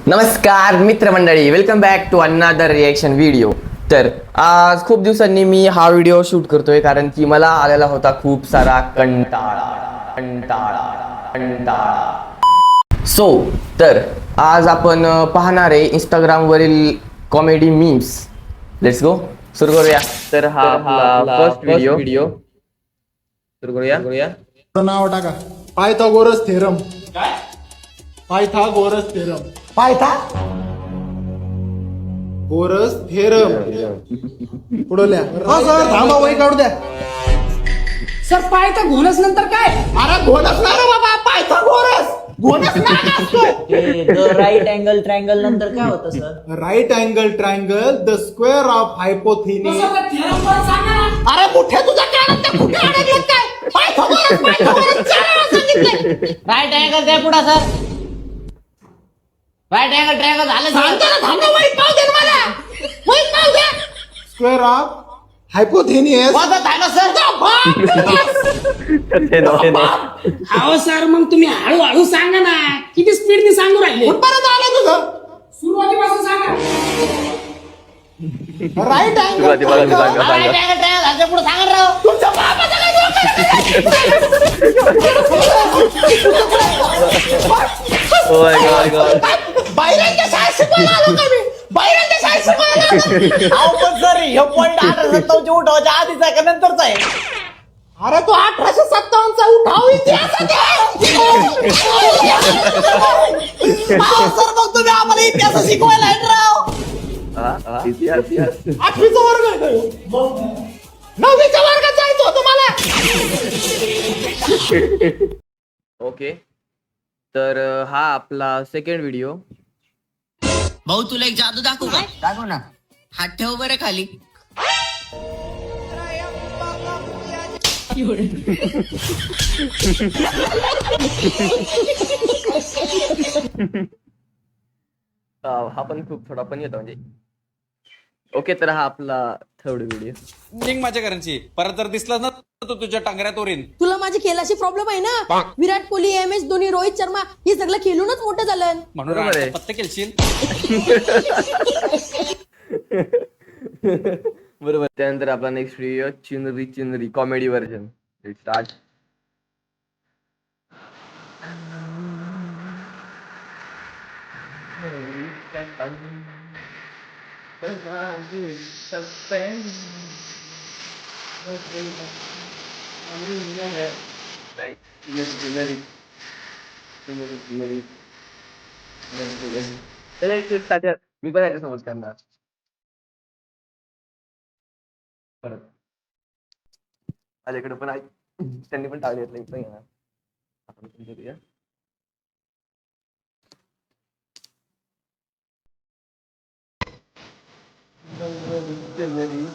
नमस्कार मित्रमंडळी, welcome back to another reaction video. तर आज खूप दिवसांनी मी हा व्हिडिओ शूट करतोय कारण की मला आलेला होता खूप सारा कंटाळा. सो तर आज आपण पाहणार आहे इंस्टाग्रामवरील कॉमेडी मीम्स. लेट्स गो, सुरू करूया. तर हा आपला फर्स्ट व्हिडिओ सुरू करूया. नाव टाका. Pythagoras theorem. काय? Pythagoras theorem. गोरस थेरम. पुढे लिहा. सर थांबा, वही काढू द्या. सर पायथा घोणस नंतर काय? अरे घोणस नाही रे बाबा, पायथागोरस. घोणस नाही असतो. राईट अँगल ट्रायंगल नंतर काय होतं sir? Right angle triangle the square of hypotenuse. Theorem पण सांगा ना. अरे कुठे तुझ्या कानात ते कुठे अडकलं काय? पायथागोरस सांगितलं. राईट अँगल काय पुढे सर? राईट अँगल ट्रायंगल झालं सांगतो ना, थांबा, वही पाहू दे मला. वही पाहू दे. Square of हायपोथिनिस. अहो सर, मग तुम्ही हळूहळू सांगा ना. किती स्पीडने सांगू राहिले? कुठपर्यंत आलं तुझं? सुरुवातीपासून सांगा. Right angle right angle triangle झालं पुढे सांगा राव. तुमच्या बाबाचं काय बाहेरच्या शाळेत शिकवायला आलो का मी? बाहेरच्या शाळेत शिकवायला आलो. अहो पण सर हे पॉईंट 1857 उठावाच्या आधीच आहे का नंतरच आहे? अरे तो 1857चा उठाव इतिहासात आहे. अहो सर मग तुम्ही आम्हाला इतिहास शिकवायला आहेत राव. 8वीचा वर्ग आहे तो. 9वीच्या वर्गात जायचं होतं मला. ओके, तर हा आपला सेकंड व्हिडिओ. भाऊ तुला एक जादू दाखवू का? दाखव ना. हात ठेव बरं खाली. हा पण खूप थोडा पण येतो म्हणजे. ओके, तर हा आपला थर्ड व्हिडिओ. निघ माझ्या घरांची. परत जर दिसला ना तर तुझ्या टांगऱ्यात ओरीन. तुला माझी खेळाशी प्रॉब्लेम आहे ना. विराट कोहली, MS धोनी, रोहित शर्मा हे सगळं खेळूनच मोठं झालं. म्हणून बरोबर आहे. पत्ते केलशील. बरोबर. त्यानंतर आपला नेक्स्ट व्हिडिओ चिनरी कॉमेडी व्हर्जन. स्टार्ट. मी पण याच्या समज करणार परत. माझ्याकडे पण आहे, त्यांनी पण टाळली पण येणार. आपण पण करूया. करते मेरे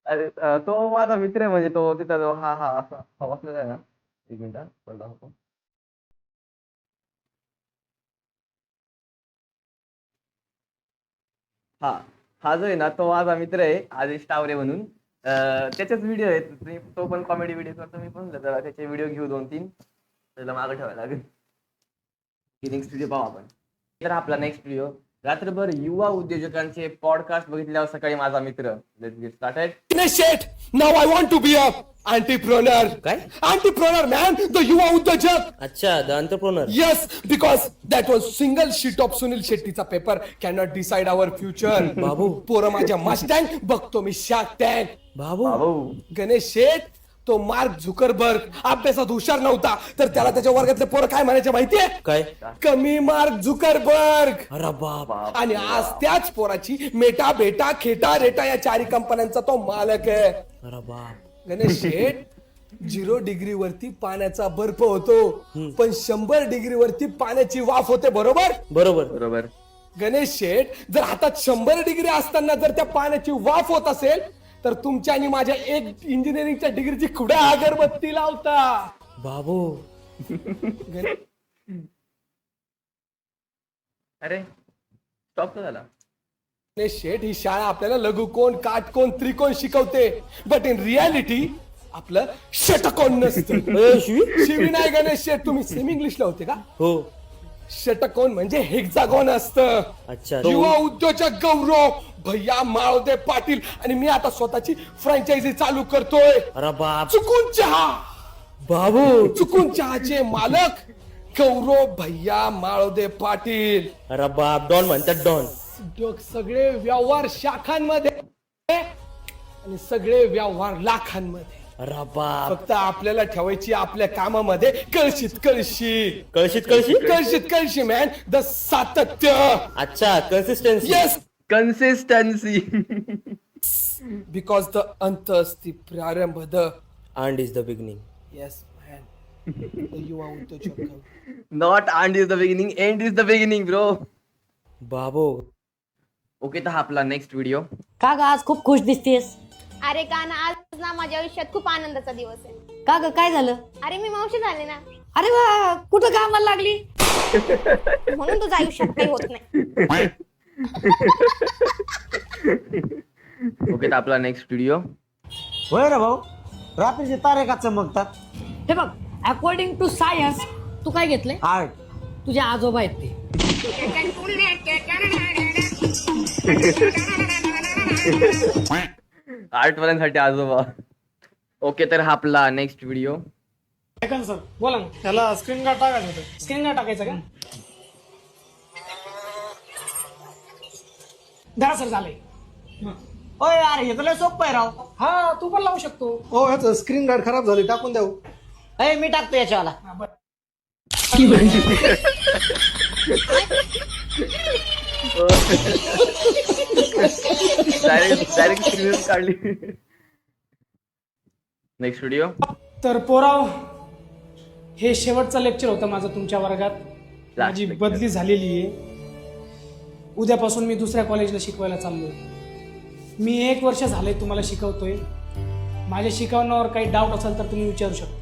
अरे तो माझा मित्र आहे म्हणजे तो तिथं हा असा बसलेला आहे ना. एक मिनिट पडला होतो. हा जो आहे ना तो माझा मित्र आहे, आदेश टावरे म्हणून. त्याच्याच व्हिडिओ आहेत. तो पण कॉमेडी व्हिडिओ करतो, मी पण जरा त्याचे व्हिडिओ घेऊ 2-3. त्याला मागं ठेवायला लागेल. नेक्स्ट व्हिडिओ पाहू आपण. तर आपला नेक्स्ट व्हिडिओ, रात्रभर युवा उद्योजकांचे पॉडकास्ट बघितल्यावर सकाळी माझा मित्र. Let's get started. Shit! Now I want to be a entrepreneur. काय? Entrepreneur, man. The युवा उद्योजक. अच्छा, the entrepreneur. Yes, because that was single sheet of Sunil शेट्टीचा paper cannot decide our future. बाबू. पोरं माझ्या मस्टँग बघतो मी शार्क टँक. बाबू गणेश शेठ तो मार्क झुकरबर्ग अभ्यासात हुशार नव्हता तर त्याला त्याच्या वर्गातले पोरं काय म्हणायचे माहितीये? काय? कमी मार्क झुकरबर्ग. अरे बाप. आणि आज त्याच पोराची मेटा बेटा खेटा रेटा या 4 कंपन्यांचा तो मालक आहे. अरे बाप. गणेश शेठ 0 डिग्री वरती पाण्याचा बर्फ होतो पण 100 डिग्री वरती पाण्याची वाफ होते. बरोबर बरोबर. गणेश शेठ जर हातात 100 डिग्री असताना जर त्या पाण्याची वाफ होत असेल तर तुमच्या आणि माझ्या एक इंजिनिअरिंगच्या डिग्रीची कुठे अगरबत्ती लावता? बाबू अरे स्टॉप तर झाला. शेठ ही शाळा आपल्याला लघुकोण काटकोण त्रिकोण शिकवते, बट इन रियालिटी आपलं षटकोण नसतं. शिवी नाही गणेश शेठ, तुम्ही सेमी इंग्लिशला होते का? हो. षटकोण म्हणजे हेक्सागोन असतं. अच्छा. युवा उद्योजक गौरव भैया माळोदे पाटील आणि मी आता स्वतःची फ्रँचायझी चालू करतोय. अरे बाप. चुकून चहा. बाबू. चुकून चहाचे मालक गौरव भैया माळोदे पाटील. अरे बाप, डॉन म्हणतात डॉन. सगळे व्यवहार शाखांमध्ये आणि सगळे व्यवहार लाखांमध्ये. अरे बाप. फक्त आपल्याला ठेवायची आपल्या कामामध्ये कळशीत कळशी. कळशीत कळशी. कळशीत कळशी मॅन, द सातत्य. अच्छा, consistency. Yes, consistency. Because the अंत असती प्रारंभ. The and is the beginning. Yes man, युवा उद्योजक. Not end is the beginning, end is the beginning bro. Babu. Okay, तर हा आपला नेक्स्ट व्हिडिओ. का ग आज खूप खुश दिसतेस? अरे का ना, आज ना माझ्या आयुष्यात खूप आनंदाचा दिवस आहे. का ग काय झालं? अरे मी मावशी झाले ना, अरे वा, कुठं कामाला लागली? म्हणून तुझ्या आयुष्यात काही होत नाही. ओके, तर आपला नेक्स्ट व्हिडिओ. होय रे भाऊ, रात्रीचे तारे का चमकतात? हे बघ, अकॉर्डिंग टू सायन्स तू काय घेतलंय? आर्ट. तुझे आजोबा आहेत ते. आर्ट वाल्यांसाठी आजोबा. ओके, तर हा आपला नेक्स्ट व्हिडिओ. सर बोला ना. त्याला स्क्रीन गार्ड टाकायचं होतं. स्क्रीन गार्ड टाकायचं का? द्या सर, झालंय. होय यार, हे तुला सोपं आहे राव. हा, तू पण लावू शकतो. हो ह्याचं स्क्रीन गार्ड खराब झाले, टाकून द्याऊ. अय मी टाकतो याच्यावाला. डायरेक्ट स्क्रीन काढली. Next video. तर पोराव, हे शेवटचं लेक्चर होतं माझं तुमच्या वर्गात. माझी lecture. बदली झालेली आहे. उद्यापासून मी दुसऱ्या कॉलेजला शिकवायला चाललोय. मी 1 वर्ष झालंय तुम्हाला शिकवतोय. माझ्या शिकवण्यावर काही डाऊट असेल तर तुम्ही विचारू शकता.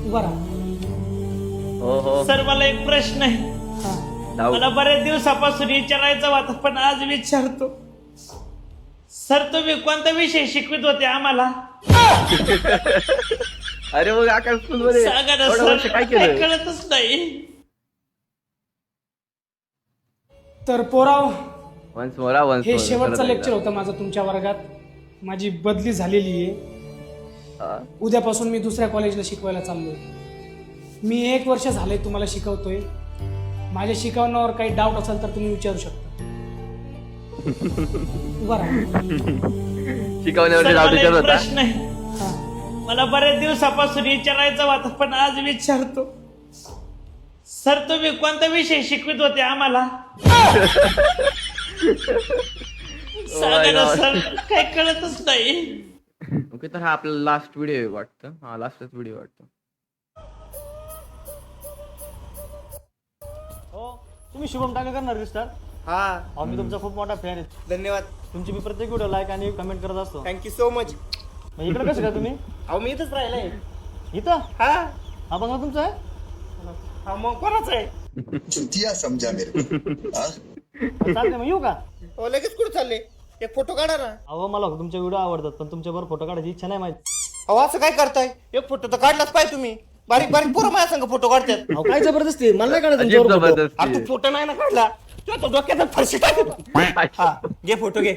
उभा राहा. हो हो. सर मला एक प्रश्न आहे. डाऊट. मला बऱ्याच दिवसापासून विचारायचं होता, पण आज विचारतो. सर तुम्ही कोणता विषय शिकवित होते आम्हाला? अरे मग आकाश स्कूल मध्ये सांगा ना एवढं सर, वर्ष काय काय केलं? कळतच नाही. तर पोराव, वन्स मोरा वन्स हे शेवटचं लेक्चर होतं माझं तुमच्या वर्गात. माझी बदली झालेली आहे. उद्यापासून मी दुसऱ्या कॉलेजला शिकवायला चाललोय. मी 1 वर्ष झालंय तुम्हाला शिकवतोय. माझ्या शिकवण्यावर काही डाऊट असेल तर तुम्ही विचारू शकता. उभा राहा. शिकवण्यावरती सर, डाऊट मला विचारत एक होता. प्रश्न आहे. मला बऱ्याच दिवसापासून विचारायचं होता, पण आज विचारतो. सर तुम्ही कोणता विषय शिकवित होते आम्हाला? सांगा ना सर, काय कळतच नाही. ओके, तर हा आपला लास्ट व्हिडिओ वाटतं. हा लास्टच व्हिडिओ वाटतं. तुम्ही शुभम टाका करणार रिस्टार? हा, मी तुमचा खूप मोठा फॅन आहे. धन्यवाद. तुमची मी प्रत्येक व्हिडिओ लाईक आणि कमेंट करत असतो. Thank you so much. मग इकडे कसं का तुम्ही? अहो मी इथंच राहिलाय. इथं हा हा बंगला तुमचा आहे? हा मग कोणाच आहे? चुतिया समझा मेरे को. चालते मग येऊ का? हो लगेच कुठे चालले? एक फोटो काढा ना. अहो मला तुमचे व्हिडिओ आवडतात, पण तुमच्याबरोबर फोटो काढायची इच्छा नाही माहिती. अहो असं काय करताय? एक फोटो तर काढलाच पाहिजे तुम्ही. बारीक बारीक पोरं माझ्या संग फोटो काढतात. अहो काय जबरदस्ती, मला नाही काढायचं अजिब तुमच्याबरोबर photo. अरे जबरदस्ती. तू फोटो नाही ना काढला, तुला तो डोक्यात फरशी टाकतो. हा घे फोटो घे.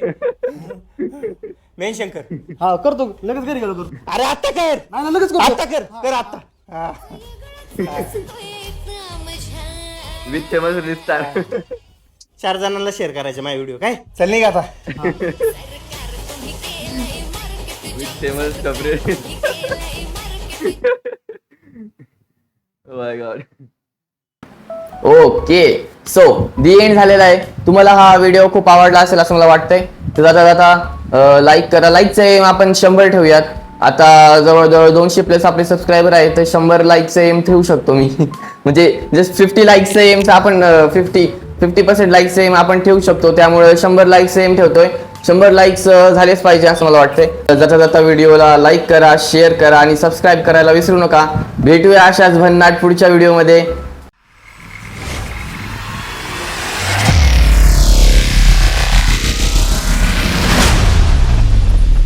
मेन शंकर. हा करतो, लगेच घरी गेलो करतो. अरे आता कर. नाही ना, लगेच करतो. आता कर आता. हा. With famous रिस्टार. 4 जणांना शेअर करायचे माझे व्हिडिओ. काय चल नाही का आता? विथ फेमस कपडे. माय गॉड. ओके, सो दी एंड झालेला आहे. तुम्हाला हा व्हिडिओ खूप आवडला असेल असं मला वाटतंय. तर जाता जाता लाईक करा. लाईकचं एम आपण 100 ठेवूयात. आता जवळजवळ 200+ आपले सबस्क्रायबर आहेत, तर 100 लाईकचं एम ठेवू शकतो मी. म्हणजे जस्ट 50 लाईकचं एमचं आपण 50% लाईकचं एम आपण ठेवू शकतो. त्यामुळे 100 लाईकचं एम ठेवतोय. 100 लाईक्स झालेच पाहिजे असं मला वाटतंय. जाता जाता व्हिडिओला लाईक करा, शेअर करा आणि सबस्क्राईब करायला विसरू नका. भेटूया अशाच भन्नाट पुढच्या व्हिडिओमध्ये.